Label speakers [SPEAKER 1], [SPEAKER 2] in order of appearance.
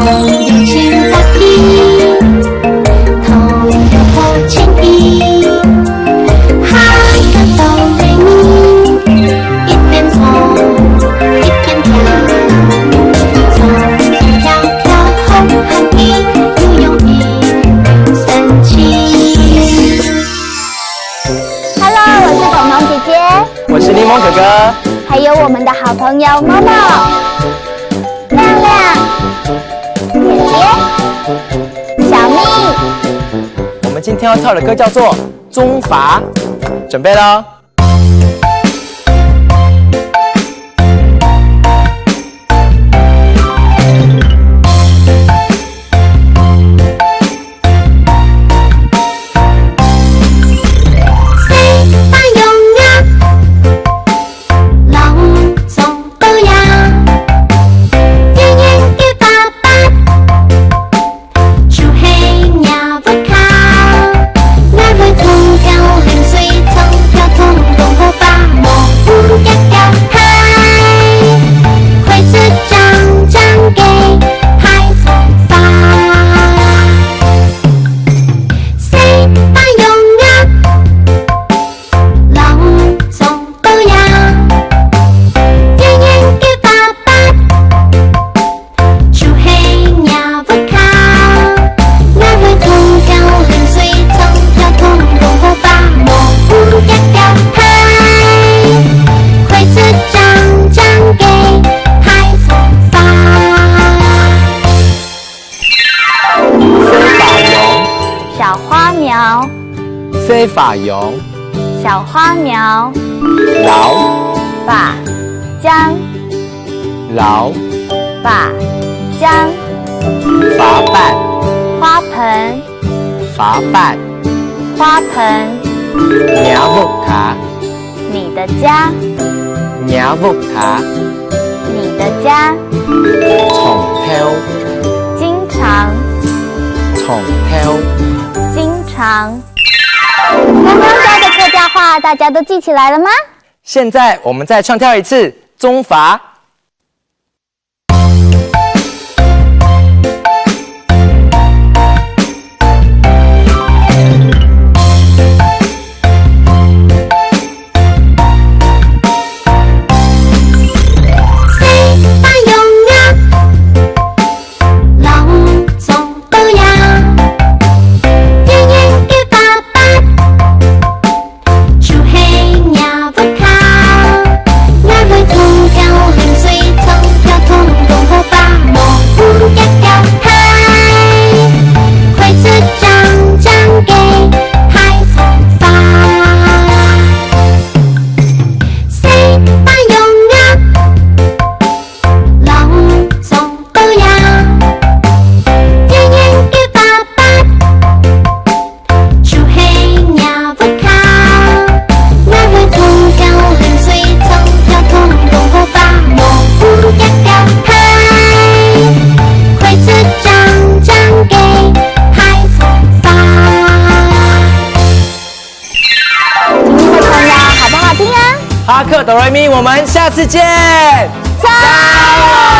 [SPEAKER 1] 朋友请打屁，同有破情意，哈个哆来咪，一边冲一边跳，冲冲跳跳红喊一，游泳一零三七。
[SPEAKER 2] Hello， 我是彤彤姐姐，
[SPEAKER 3] 我是柠檬哥哥，
[SPEAKER 2] 还有我们的好朋友默默、亮亮、姐姐、小蜜。
[SPEAKER 3] 我们今天要跳的歌叫做《中法》，准备咯。C 法咏，
[SPEAKER 2] 小花苗，
[SPEAKER 3] 劳
[SPEAKER 2] 把将
[SPEAKER 3] 劳
[SPEAKER 2] 把将
[SPEAKER 3] 伐瓣
[SPEAKER 2] 花盆
[SPEAKER 3] 伐瓣
[SPEAKER 2] 花盆，nhà
[SPEAKER 3] vực卡
[SPEAKER 2] 你的家
[SPEAKER 3] nhà vực卡
[SPEAKER 2] 你的家，
[SPEAKER 3] 重挑
[SPEAKER 2] 经常
[SPEAKER 3] 重挑。
[SPEAKER 2] 经常。刚刚教的客家话，大家都记起来了吗？
[SPEAKER 3] 现在我们再唱跳一次中法。哈克哆来咪，我们下次见，
[SPEAKER 2] 加油！